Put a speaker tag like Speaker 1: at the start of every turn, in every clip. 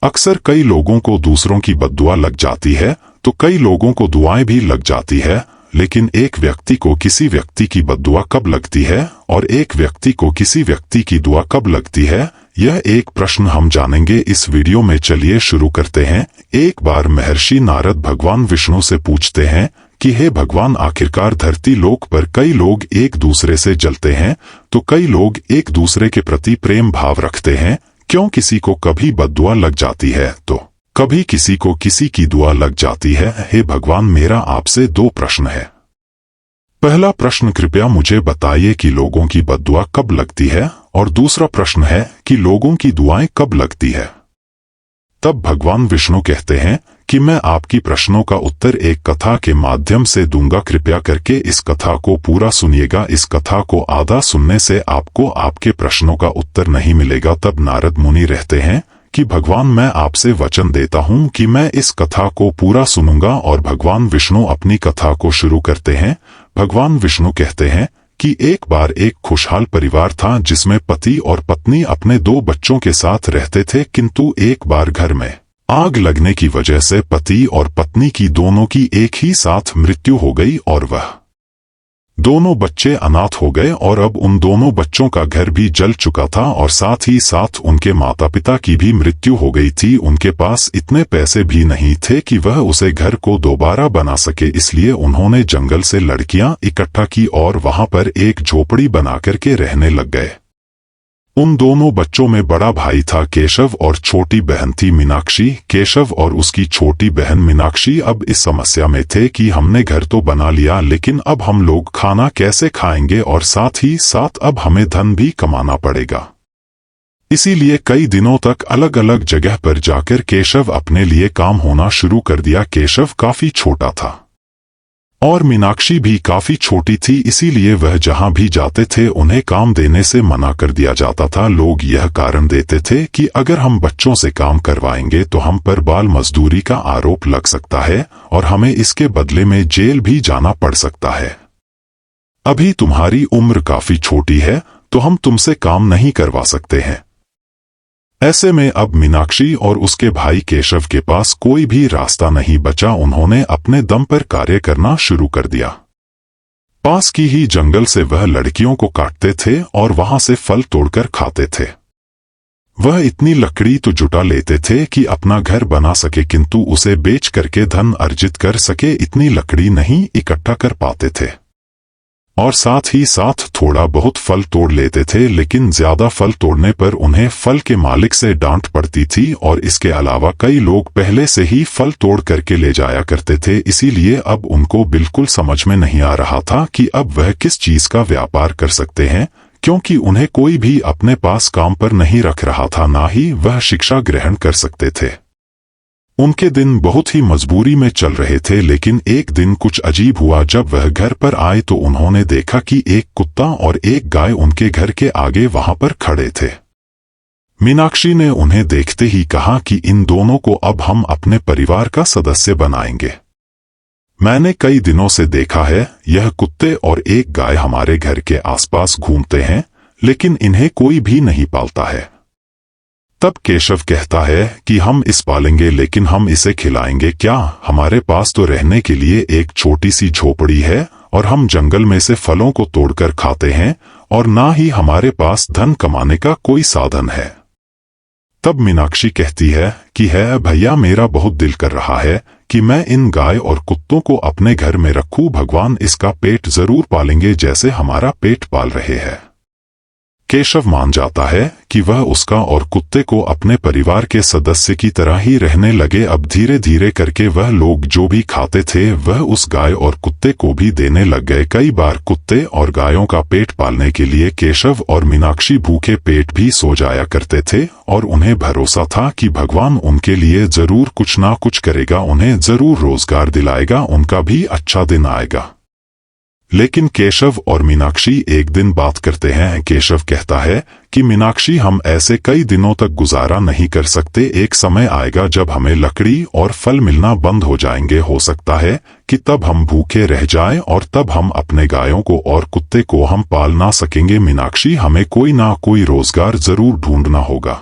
Speaker 1: अक्सर कई लोगों को दूसरों की बद्दुआ लग जाती है तो कई लोगों को दुआएं भी लग जाती है, लेकिन एक व्यक्ति को किसी व्यक्ति की बद्दुआ कब लगती है और एक व्यक्ति को किसी व्यक्ति की दुआ कब लगती है, यह एक प्रश्न हम जानेंगे इस वीडियो में। चलिए शुरू करते हैं। एक बार महर्षि नारद भगवान विष्णु से पूछते हैं कि हे भगवान, आखिरकार धरती लोक पर कई लोग एक दूसरे से जलते हैं, तो कई लोग एक दूसरे के प्रति प्रेम भाव रखते हैं, क्यों किसी को कभी बद्दुआ लग जाती है तो कभी किसी को किसी की दुआ लग जाती है। हे भगवान, मेरा आपसे दो प्रश्न है। पहला प्रश्न, कृपया मुझे बताइए कि लोगों की बद्दुआ कब लगती है, और दूसरा प्रश्न है कि लोगों की दुआएं कब लगती है। तब भगवान विष्णु कहते हैं कि मैं आपकी प्रश्नों का उत्तर एक कथा के माध्यम से दूंगा, कृपया करके इस कथा को पूरा सुनिएगा। इस कथा को आधा सुनने से आपको आपके प्रश्नों का उत्तर नहीं मिलेगा। तब नारद मुनि रहते हैं कि भगवान, मैं आपसे वचन देता हूं कि मैं इस कथा को पूरा सुनूंगा। और भगवान विष्णु अपनी कथा को शुरू करते हैं। भगवान विष्णु कहते हैं कि एक बार एक खुशहाल परिवार था जिसमें पति और पत्नी अपने दो बच्चों के साथ रहते थे, किंतु एक बार घर में आग लगने की वजह से पति और पत्नी की दोनों की एक ही साथ मृत्यु हो गई और वह दोनों बच्चे अनाथ हो गए। और अब उन दोनों बच्चों का घर भी जल चुका था और साथ ही साथ उनके माता पिता की भी मृत्यु हो गई थी। उनके पास इतने पैसे भी नहीं थे कि वह उसे घर को दोबारा बना सके, इसलिए उन्होंने जंगल से लड़कियां इकट्ठा की और वहां पर एक झोपड़ी बना करके रहने लग गए। उन दोनों बच्चों में बड़ा भाई था केशव और छोटी बहन थी मीनाक्षी। केशव और उसकी छोटी बहन मीनाक्षी अब इस समस्या में थे कि हमने घर तो बना लिया, लेकिन अब हम लोग खाना कैसे खाएंगे, और साथ ही साथ अब हमें धन भी कमाना पड़ेगा। इसीलिए कई दिनों तक अलग अलग जगह पर जाकर केशव अपने लिए काम होना शुरू कर दिया। केशव काफी छोटा था और मीनाक्षी भी काफी छोटी थी, इसीलिए वह जहां भी जाते थे उन्हें काम देने से मना कर दिया जाता था। लोग यह कारण देते थे कि अगर हम बच्चों से काम करवाएंगे तो हम पर बाल मजदूरी का आरोप लग सकता है और हमें इसके बदले में जेल भी जाना पड़ सकता है। अभी तुम्हारी उम्र काफी छोटी है तो हम तुमसे काम नहीं करवा सकते हैं। ऐसे में अब मीनाक्षी और उसके भाई केशव के पास कोई भी रास्ता नहीं बचा। उन्होंने अपने दम पर कार्य करना शुरू कर दिया। पास की ही जंगल से वह लड़कियों को काटते थे और वहां से फल तोड़कर खाते थे। वह इतनी लकड़ी तो जुटा लेते थे कि अपना घर बना सके, किंतु उसे बेच करके धन अर्जित कर सके इतनी लकड़ी नहीं इकट्ठा कर पाते थे। और साथ ही साथ थोड़ा बहुत फल तोड़ लेते थे, लेकिन ज्यादा फल तोड़ने पर उन्हें फल के मालिक से डांट पड़ती थी। और इसके अलावा कई लोग पहले से ही फल तोड़ करके ले जाया करते थे, इसीलिए अब उनको बिल्कुल समझ में नहीं आ रहा था कि अब वह किस चीज का व्यापार कर सकते हैं, क्योंकि उन्हें कोई भी अपने पास काम पर नहीं रख रहा था, ना ही वह शिक्षा ग्रहण कर सकते थे। उनके दिन बहुत ही मजबूरी में चल रहे थे, लेकिन एक दिन कुछ अजीब हुआ। जब वह घर पर आए तो उन्होंने देखा कि एक कुत्ता और एक गाय उनके घर के आगे वहां पर खड़े थे। मीनाक्षी ने उन्हें देखते ही कहा कि इन दोनों को अब हम अपने परिवार का सदस्य बनाएंगे। मैंने कई दिनों से देखा है, यह कुत्ते और एक गाय हमारे घर के आसपास घूमते हैं, लेकिन इन्हें कोई भी नहीं पालता है। तब केशव कहता है कि हम इस पालेंगे, लेकिन हम इसे खिलाएंगे क्या? हमारे पास तो रहने के लिए एक छोटी सी झोपड़ी है और हम जंगल में से फलों को तोड़कर खाते हैं, और ना ही हमारे पास धन कमाने का कोई साधन है। तब मीनाक्षी कहती है कि है भैया, मेरा बहुत दिल कर रहा है कि मैं इन गाय और कुत्तों को अपने घर में रखूं। भगवान इसका पेट जरूर पालेंगे जैसे हमारा पेट पाल रहे हैं। केशव मान जाता है कि वह उसका और कुत्ते को अपने परिवार के सदस्य की तरह ही रहने लगे। अब धीरे धीरे करके वह लोग जो भी खाते थे वह उस गाय और कुत्ते को भी देने लग गए। कई बार कुत्ते और गायों का पेट पालने के लिए केशव और मीनाक्षी भूखे पेट भी सो जाया करते थे, और उन्हें भरोसा था कि भगवान उनके लिए जरूर कुछ ना कुछ करेगा, उन्हें जरूर रोजगार दिलाएगा, उनका भी अच्छा दिन आएगा। लेकिन केशव और मीनाक्षी एक दिन बात करते हैं। केशव कहता है कि मीनाक्षी, हम ऐसे कई दिनों तक गुजारा नहीं कर सकते। एक समय आएगा जब हमें लकड़ी और फल मिलना बंद हो जाएंगे। हो सकता है कि तब हम भूखे रह जाएं और तब हम अपने गायों को और कुत्ते को हम पाल ना सकेंगे। मीनाक्षी, हमें कोई ना कोई रोजगार जरूर ढूंढना होगा।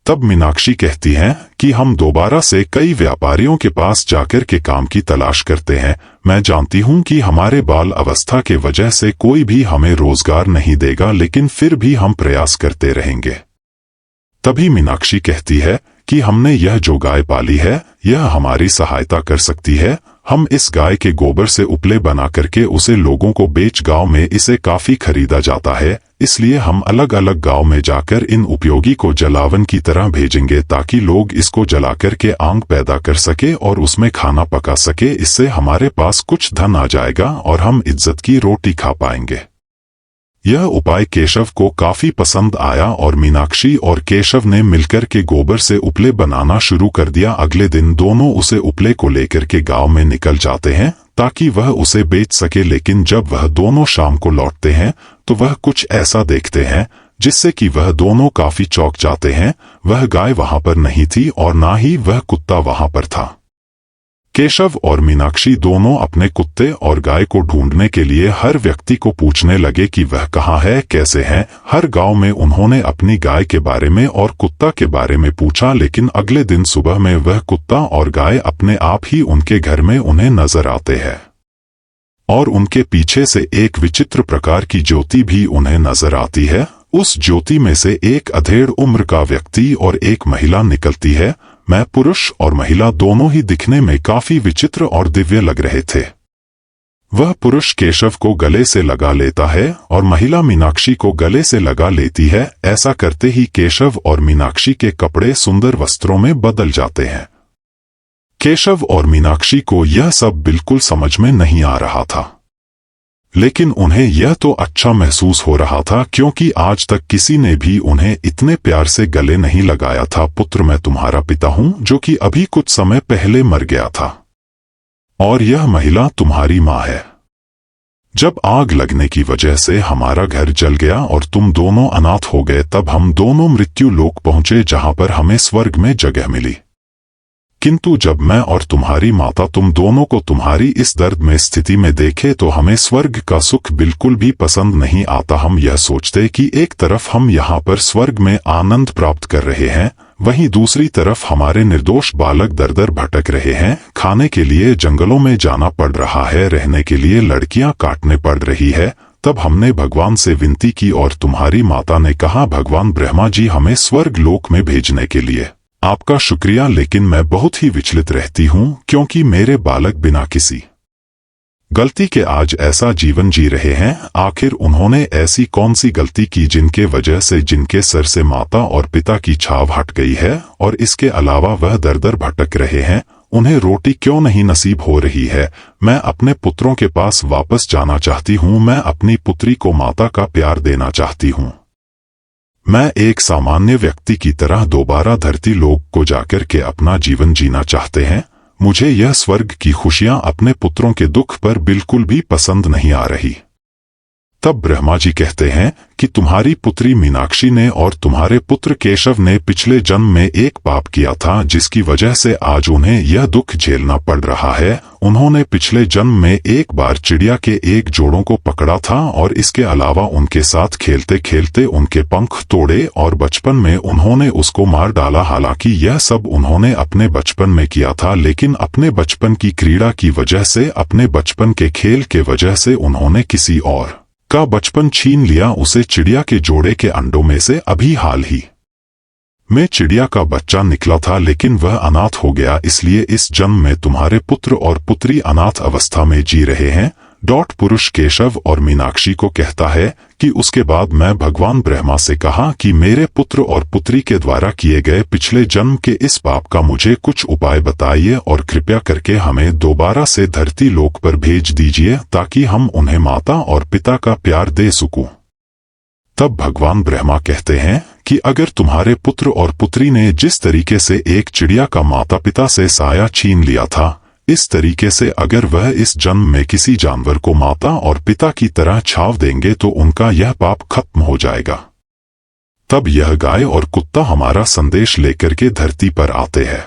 Speaker 1: तब मीनाक्षी कहती हैं कि हम दोबारा से कई व्यापारियों के पास जाकर के काम की तलाश करते हैं। मैं जानती हूं कि हमारे बाल अवस्था के वजह से कोई भी हमें रोजगार नहीं देगा, लेकिन फिर भी हम प्रयास करते रहेंगे। तभी मीनाक्षी कहती है कि हमने यह जो गाय पाली है यह हमारी सहायता कर सकती है। हम इस गाय के गोबर से उपले बना करके उसे लोगों को बेच, गांव में इसे काफी खरीदा जाता है, इसलिए हम अलग अलग गांव में जाकर इन उपयोगी को जलावन की तरह भेजेंगे ताकि लोग इसको जलाकर के आग पैदा कर सके और उसमें खाना पका सके। इससे हमारे पास कुछ धन आ जाएगा और हम इज्जत की रोटी खा पाएंगे। यह उपाय केशव को काफी पसंद आया और मीनाक्षी और केशव ने मिलकर के गोबर से उपले बनाना शुरू कर दिया। अगले दिन दोनों उसे उपले को लेकर के गांव में निकल जाते हैं ताकि वह उसे बेच सके, लेकिन जब वह दोनों शाम को लौटते हैं तो वह कुछ ऐसा देखते हैं जिससे कि वह दोनों काफी चौंक जाते हैं। वह गाय वहां पर नहीं थी और ना ही वह कुत्ता वहां पर था। केशव और मीनाक्षी दोनों अपने कुत्ते और गाय को ढूंढने के लिए हर व्यक्ति को पूछने लगे कि वह कहाँ है, कैसे है। हर गांव में उन्होंने अपनी गाय के बारे में और कुत्ता के बारे में पूछा, लेकिन अगले दिन सुबह में वह कुत्ता और गाय अपने आप ही उनके घर में उन्हें नजर आते हैं और उनके पीछे से एक विचित्र प्रकार की ज्योति भी उन्हें नजर आती है। उस ज्योति में से एक अधेड़ उम्र का व्यक्ति और एक महिला निकलती है। मैं पुरुष और महिला दोनों ही दिखने में काफी विचित्र और दिव्य लग रहे थे। वह पुरुष केशव को गले से लगा लेता है और महिला मीनाक्षी को गले से लगा लेती है। ऐसा करते ही केशव और मीनाक्षी के कपड़े सुंदर वस्त्रों में बदल जाते हैं। केशव और मीनाक्षी को यह सब बिल्कुल समझ में नहीं आ रहा था, लेकिन उन्हें यह तो अच्छा महसूस हो रहा था क्योंकि आज तक किसी ने भी उन्हें इतने प्यार से गले नहीं लगाया था। पुत्र, मैं तुम्हारा पिता हूं जो कि अभी कुछ समय पहले मर गया था, और यह महिला तुम्हारी मां है। जब आग लगने की वजह से हमारा घर जल गया और तुम दोनों अनाथ हो गए, तब हम दोनों मृत्यु लोक पहुंचे जहां पर हमें स्वर्ग में जगह मिली। किंतु जब मैं और तुम्हारी माता तुम दोनों को तुम्हारी इस दर्द में स्थिति में देखे तो हमें स्वर्ग का सुख बिल्कुल भी पसंद नहीं आता। हम यह सोचते कि एक तरफ हम यहाँ पर स्वर्ग में आनंद प्राप्त कर रहे हैं, वहीं दूसरी तरफ हमारे निर्दोष बालक दर दर भटक रहे हैं। खाने के लिए जंगलों में जाना पड़ रहा है, रहने के लिए लड़कियां काटने पड़ रही है। तब हमने भगवान से विनती की और तुम्हारी माता ने कहा, भगवान ब्रह्मा जी हमें स्वर्ग लोक में भेजने के लिए आपका शुक्रिया, लेकिन मैं बहुत ही विचलित रहती हूं क्योंकि मेरे बालक बिना किसी गलती के आज ऐसा जीवन जी रहे हैं। आखिर उन्होंने ऐसी कौन सी गलती की जिनके वजह से जिनके सर से माता और पिता की छाव हट गई है, और इसके अलावा वह दर दर भटक रहे हैं। उन्हें रोटी क्यों नहीं नसीब हो रही है। मैं अपने पुत्रों के पास वापस जाना चाहती हूं। मैं अपनी पुत्री को माता का प्यार देना चाहती हूं। मैं एक सामान्य व्यक्ति की तरह दोबारा धरती लोक को जाकर के अपना जीवन जीना चाहते हैं। मुझे यह स्वर्ग की खुशियां अपने पुत्रों के दुख पर बिल्कुल भी पसंद नहीं आ रही। तब ब्रह्मा जी कहते हैं कि तुम्हारी पुत्री मीनाक्षी ने और तुम्हारे पुत्र केशव ने पिछले जन्म में एक पाप किया था, जिसकी वजह से आज उन्हें यह दुख झेलना पड़ रहा है। उन्होंने पिछले जन्म में एक बार चिड़िया के एक जोड़ों को पकड़ा था और इसके अलावा उनके साथ खेलते खेलते उनके पंख तोड़े और बचपन में उन्होंने उसको मार डाला। हालांकि यह सब उन्होंने अपने बचपन में किया था, लेकिन अपने बचपन की क्रीड़ा की वजह से, अपने बचपन के खेल के वजह से उन्होंने किसी और का बचपन छीन लिया, उसे चिड़िया के जोड़े के अंडों में से। अभी हाल ही में चिड़िया का बच्चा निकला था, लेकिन वह अनाथ हो गया, इसलिए इस जन्म में तुम्हारे पुत्र और पुत्री अनाथ अवस्था में जी रहे हैं। पुरुष केशव और मीनाक्षी को कहता है कि उसके बाद मैं भगवान ब्रह्मा से कहा कि मेरे पुत्र और पुत्री के द्वारा किए गए पिछले जन्म के इस पाप का मुझे कुछ उपाय बताइए और कृपया करके हमें दोबारा से धरती लोक पर भेज दीजिए ताकि हम उन्हें माता और पिता का प्यार दे सकूं। तब भगवान ब्रह्मा कहते हैं कि अगर तुम्हारे पुत्र और पुत्री ने जिस तरीके से एक चिड़िया का माता पिता से साया छीन लिया था, इस तरीके से अगर वह इस जन्म में किसी जानवर को माता और पिता की तरह छाव देंगे तो उनका यह पाप खत्म हो जाएगा। तब यह गाय और कुत्ता हमारा संदेश लेकर के धरती पर आते हैं।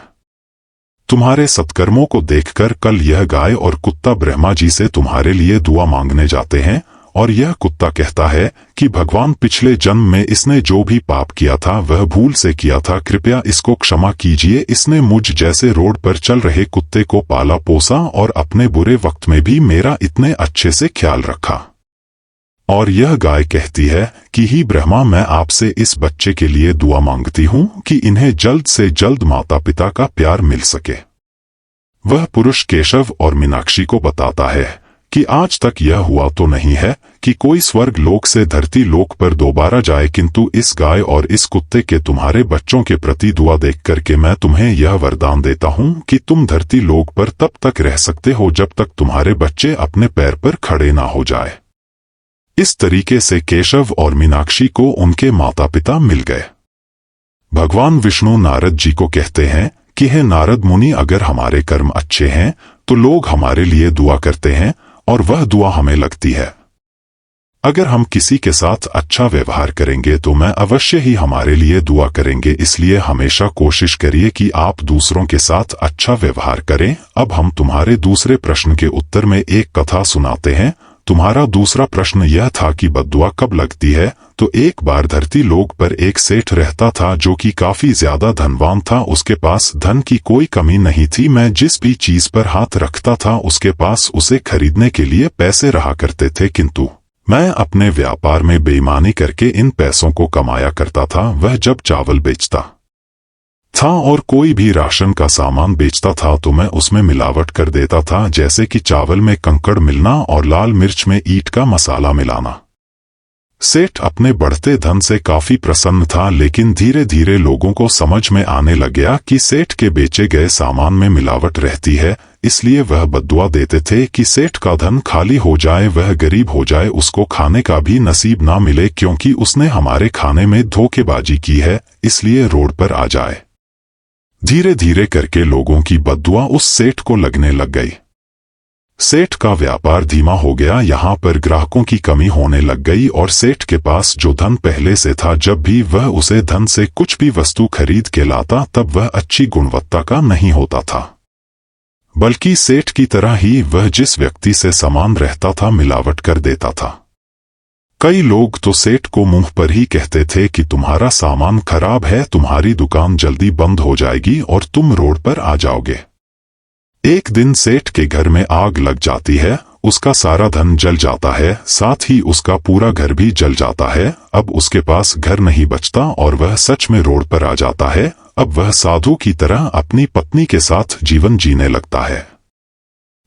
Speaker 1: तुम्हारे सत्कर्मों को देखकर कल यह गाय और कुत्ता ब्रह्मा जी से तुम्हारे लिए दुआ मांगने जाते हैं और यह कुत्ता कहता है कि भगवान, पिछले जन्म में इसने जो भी पाप किया था वह भूल से किया था, कृपया इसको क्षमा कीजिए। इसने मुझ जैसे रोड पर चल रहे कुत्ते को पाला पोसा और अपने बुरे वक्त में भी मेरा इतने अच्छे से ख्याल रखा। और यह गाय कहती है कि ही ब्रह्मा, मैं आपसे इस बच्चे के लिए दुआ मांगती हूँ कि इन्हें जल्द से जल्द माता पिता का प्यार मिल सके। वह पुरुष केशव और मीनाक्षी को बताता है कि आज तक यह हुआ तो नहीं है कि कोई स्वर्ग लोक से धरती लोक पर दोबारा जाए, किंतु इस गाय और इस कुत्ते के तुम्हारे बच्चों के प्रति दुआ देख करके मैं तुम्हें यह वरदान देता हूँ कि तुम धरती लोक पर तब तक रह सकते हो जब तक तुम्हारे बच्चे अपने पैर पर खड़े ना हो जाए। इस तरीके से केशव और मीनाक्षी को उनके माता पिता मिल गए। भगवान विष्णु नारद जी को कहते हैं कि हे नारद मुनि, अगर हमारे कर्म अच्छे हैं तो लोग हमारे लिए दुआ करते हैं और वह दुआ हमें लगती है। अगर हम किसी के साथ अच्छा व्यवहार करेंगे तो मैं अवश्य ही हमारे लिए दुआ करेंगे, इसलिए हमेशा कोशिश करिए कि आप दूसरों के साथ अच्छा व्यवहार करें। अब हम तुम्हारे दूसरे प्रश्न के उत्तर में एक कथा सुनाते हैं। तुम्हारा दूसरा प्रश्न यह था कि बद्दुआ कब लगती है। तो एक बार धरती लोक पर एक सेठ रहता था जो कि काफी ज्यादा धनवान था। उसके पास धन की कोई कमी नहीं थी। मैं जिस भी चीज पर हाथ रखता था उसके पास उसे खरीदने के लिए पैसे रहा करते थे, किंतु मैं अपने व्यापार में बेईमानी करके इन पैसों को कमाया करता था। वह जब चावल बेचता था और कोई भी राशन का सामान बेचता था तो मैं उसमें मिलावट कर देता था, जैसे कि चावल में कंकड़ मिलना और लाल मिर्च में ईंट का मसाला मिलाना। सेठ अपने बढ़ते धन से काफी प्रसन्न था, लेकिन धीरे धीरे लोगों को समझ में आने लग गया कि सेठ के बेचे गए सामान में मिलावट रहती है। इसलिए वह बद्दुआ देते थे कि सेठ का धन खाली हो जाए, वह गरीब हो जाए, उसको खाने का भी नसीब ना मिले, क्योंकि उसने हमारे खाने में धोखेबाजी की है, इसलिए रोड पर आ जाए। धीरे धीरे करके लोगों की बद्दुआ उस सेठ को लगने लग गई। सेठ का व्यापार धीमा हो गया, यहाँ पर ग्राहकों की कमी होने लग गई और सेठ के पास जो धन पहले से था, जब भी वह उसे धन से कुछ भी वस्तु खरीद के लाता तब वह अच्छी गुणवत्ता का नहीं होता था, बल्कि सेठ की तरह ही वह जिस व्यक्ति से सामान रहता था मिलावट कर देता था। कई लोग तो सेठ को मुंह पर ही कहते थे कि तुम्हारा सामान खराब है, तुम्हारी दुकान जल्दी बंद हो जाएगी और तुम रोड पर आ जाओगे। एक दिन सेठ के घर में आग लग जाती है, उसका सारा धन जल जाता है, साथ ही उसका पूरा घर भी जल जाता है। अब उसके पास घर नहीं बचता और वह सच में रोड पर आ जाता है। अब वह साधु की तरह अपनी पत्नी के साथ जीवन जीने लगता है।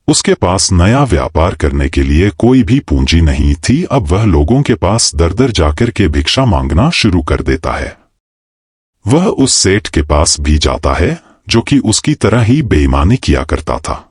Speaker 1: उसके पास नया व्यापार करने के लिए कोई भी पूंजी नहीं थी। अब वह लोगों के पास दर दर जाकर के भिक्षा मांगना शुरू कर देता है। वह उस सेठ के पास भी जाता है जो कि उसकी तरह ही बेईमानी किया करता था,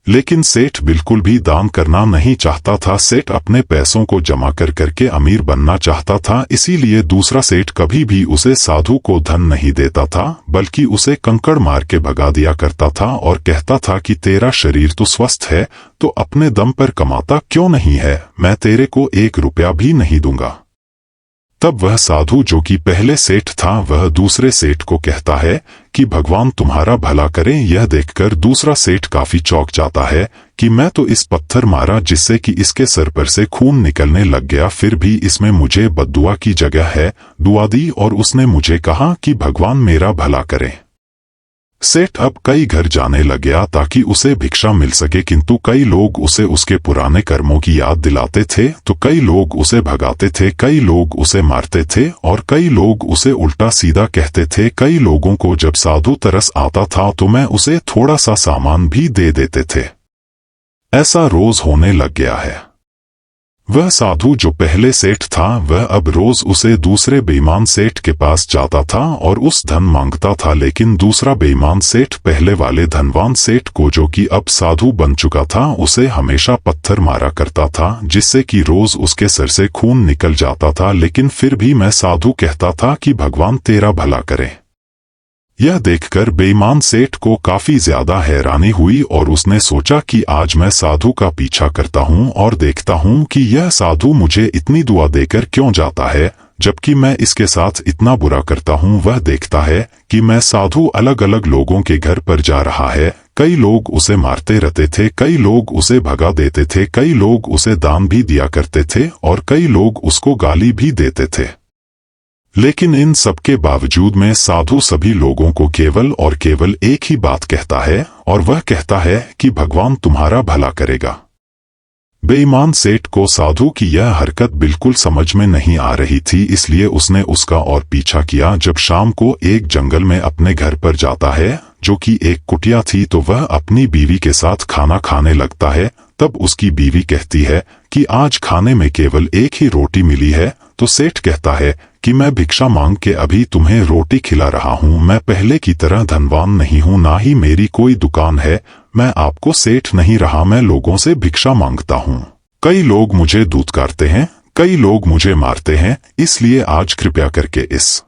Speaker 1: लेकिन सेठ बिल्कुल भी दान करना नहीं चाहता था। सेठ अपने पैसों को जमा कर करके अमीर बनना चाहता था, इसीलिए दूसरा सेठ कभी भी उसे साधु को धन नहीं देता था, बल्कि उसे कंकड़ मार के भगा दिया करता था और कहता था कि तेरा शरीर तो स्वस्थ है तो अपने दम पर कमाता क्यों नहीं है, मैं तेरे को 1 रुपया भी नहीं दूंगा। तब वह साधु जो कि पहले सेठ था वह दूसरे सेठ को कहता है कि भगवान तुम्हारा भला करें। यह देखकर दूसरा सेठ काफी चौंक जाता है कि मैं तो इस पत्थर मारा जिससे कि इसके सर पर से खून निकलने लग गया, फिर भी इसमें मुझे बद्दुआ की जगह है। दुआ दी और उसने मुझे कहा कि भगवान मेरा भला करें। सेठ अब कई घर जाने लग गया ताकि उसे भिक्षा मिल सके, किंतु कई लोग उसे उसके पुराने कर्मों की याद दिलाते थे तो कई लोग उसे भगाते थे, कई लोग उसे मारते थे और कई लोग उसे उल्टा सीधा कहते थे। कई लोगों को जब साधु तरस आता था तो मैं उसे थोड़ा सा सामान भी दे देते थे। ऐसा रोज होने लग गया है। वह साधु जो पहले सेठ था वह अब रोज उसे दूसरे बेईमान सेठ के पास जाता था और उस धन मांगता था, लेकिन दूसरा बेईमान सेठ पहले वाले धनवान सेठ को जो कि अब साधु बन चुका था उसे हमेशा पत्थर मारा करता था, जिससे कि रोज उसके सर से खून निकल जाता था। लेकिन फिर भी मैं साधु कहता था कि भगवान तेरा भला करे। यह देखकर बेईमान सेठ को काफी ज्यादा हैरानी हुई और उसने सोचा कि आज मैं साधु का पीछा करता हूँ और देखता हूँ कि यह साधु मुझे इतनी दुआ देकर क्यों जाता है, जबकि मैं इसके साथ इतना बुरा करता हूँ। वह देखता है कि मैं साधु अलग अलग लोगों के घर पर जा रहा है, कई लोग उसे मारते रहते थे, कई लोग उसे भगा देते थे, कई लोग उसे दान भी दिया करते थे और कई लोग उसको गाली भी देते थे। लेकिन इन सब के बावजूद में साधु सभी लोगों को केवल और केवल एक ही बात कहता है, और वह कहता है कि भगवान तुम्हारा भला करेगा। बेईमान सेठ को साधु की यह हरकत बिल्कुल समझ में नहीं आ रही थी, इसलिए उसने उसका और पीछा किया। जब शाम को एक जंगल में अपने घर पर जाता है, जो कि एक कुटिया थी, तो वह अपनी बीवी के साथ खाना खाने लगता है। तब उसकी बीवी कहती है कि आज खाने में केवल एक ही रोटी मिली है। तो सेठ कहता है कि मैं भिक्षा मांग के अभी तुम्हें रोटी खिला रहा हूँ, मैं पहले की तरह धनवान नहीं हूँ, ना ही मेरी कोई दुकान है, मैं आपको सेठ नहीं रहा, मैं लोगों से भिक्षा मांगता हूँ। कई लोग मुझे धुतकारते हैं, कई लोग मुझे मारते हैं, इसलिए आज कृपया करके इस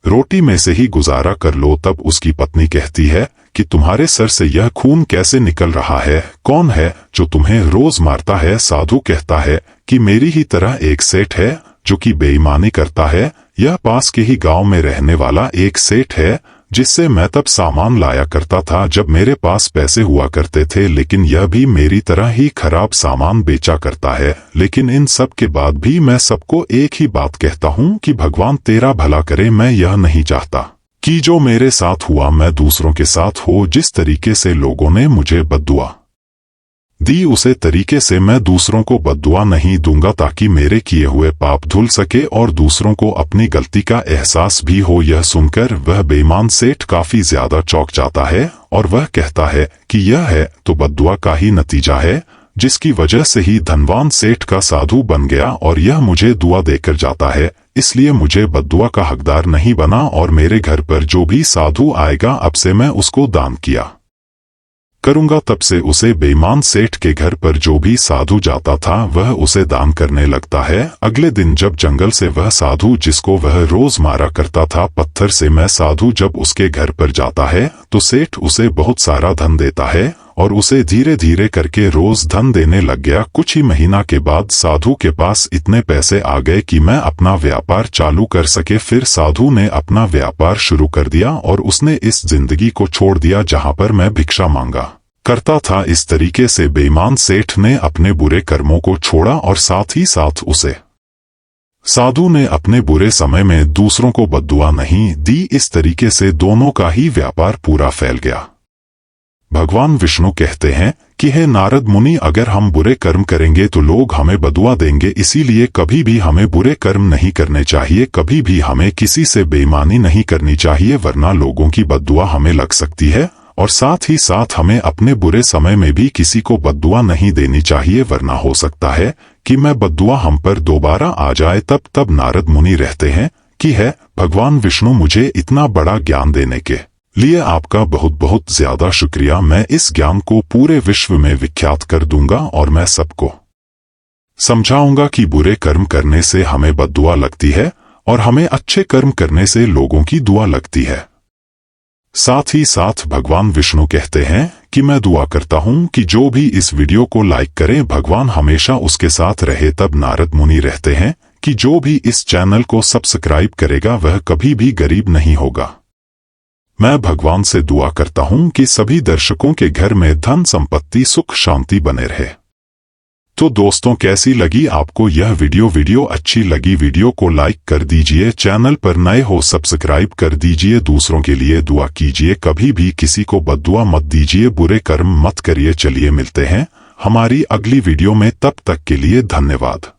Speaker 1: रोटी में से ही गुजारा कर लो। तब उसकी पत्नी कहती है कि तुम्हारे सर से यह खून कैसे निकल रहा है, कौन है जो तुम्हें रोज मारता है? साधु कहता है कि मेरी ही तरह एक सेठ है जो कि बेईमानी करता है। यह पास के ही गांव में रहने वाला एक सेठ है जिससे मैं तब सामान लाया करता था जब मेरे पास पैसे हुआ करते थे, लेकिन यह भी मेरी तरह ही खराब सामान बेचा करता है। लेकिन इन सब के बाद भी मैं सबको एक ही बात कहता हूँ कि भगवान तेरा भला करे। मैं यह नहीं चाहता कि जो मेरे साथ हुआ मैं दूसरों के साथ हो। जिस तरीके से लोगों ने मुझे बद्दुआ दी उसे तरीके से मैं दूसरों को बद्दुआ नहीं दूंगा, ताकि मेरे किए हुए पाप धुल सके और दूसरों को अपनी गलती का एहसास भी हो। यह सुनकर वह बेईमान सेठ काफी ज्यादा चौंक जाता है और वह कहता है कि यह है तो बद्दुआ का ही नतीजा है, जिसकी वजह से ही धनवान सेठ का साधु बन गया और यह मुझे दुआ देकर जाता है, इसलिए मुझे बद्दुआ का हकदार नहीं बना और मेरे घर पर जो भी साधु आएगा अब से मैं उसको दान किया करूंगा। तब से उसे बेईमान सेठ के घर पर जो भी साधु जाता था वह उसे दान करने लगता है। अगले दिन जब जंगल से वह साधु जिसको वह रोज मारा करता था पत्थर से, मैं साधु जब उसके घर पर जाता है तो सेठ उसे बहुत सारा धन देता है और उसे धीरे धीरे करके रोज धन देने लग गया। कुछ ही महीना के बाद साधु के पास इतने पैसे आ गए कि मैं अपना व्यापार चालू कर सके। फिर साधु ने अपना व्यापार शुरू कर दिया और उसने इस जिंदगी को छोड़ दिया जहां पर मैं भिक्षा मांगा करता था। इस तरीके से बेईमान सेठ ने अपने बुरे कर्मों को छोड़ा और साथ ही साथ उसे साधु ने अपने बुरे समय में दूसरों को बद्दुआ नहीं दी। इस तरीके से दोनों का ही व्यापार पूरा फैल गया। भगवान विष्णु कहते हैं कि हे नारद मुनि, अगर हम बुरे कर्म करेंगे तो लोग हमें बद्दुआ देंगे, इसीलिए कभी भी हमें बुरे कर्म नहीं करने चाहिए, कभी भी हमें किसी से बेईमानी नहीं करनी चाहिए, वरना लोगों की बद्दुआ हमें लग सकती है। और साथ ही साथ हमें अपने बुरे समय में भी किसी को बद्दुआ नहीं देनी चाहिए, वरना हो सकता है कि मैं बद्दुआ हम पर दोबारा आ जाए। तब नारद मुनि रहते हैं कि है भगवान विष्णु, मुझे इतना बड़ा ज्ञान देने के लिए आपका बहुत बहुत ज्यादा शुक्रिया। मैं इस ज्ञान को पूरे विश्व में विख्यात कर दूंगा और मैं सबको समझाऊंगा कि बुरे कर्म करने से हमें बद्दुआ लगती है और हमें अच्छे कर्म करने से लोगों की दुआ लगती है। साथ ही साथ भगवान विष्णु कहते हैं कि मैं दुआ करता हूं कि जो भी इस वीडियो को लाइक करे भगवान हमेशा उसके साथ रहे। तब नारद मुनि रहते हैं कि जो भी इस चैनल को सब्सक्राइब करेगा वह कभी भी गरीब नहीं होगा। मैं भगवान से दुआ करता हूं कि सभी दर्शकों के घर में धन संपत्ति सुख शांति बने रहे। तो दोस्तों, कैसी लगी आपको यह वीडियो अच्छी लगी वीडियो को लाइक कर दीजिए, चैनल पर नए हो सब्सक्राइब कर दीजिए, दूसरों के लिए दुआ कीजिए, कभी भी किसी को बद्दुआ मत दीजिए, बुरे कर्म मत करिए। चलिए मिलते हैं हमारी अगली वीडियो में, तब तक के लिए धन्यवाद।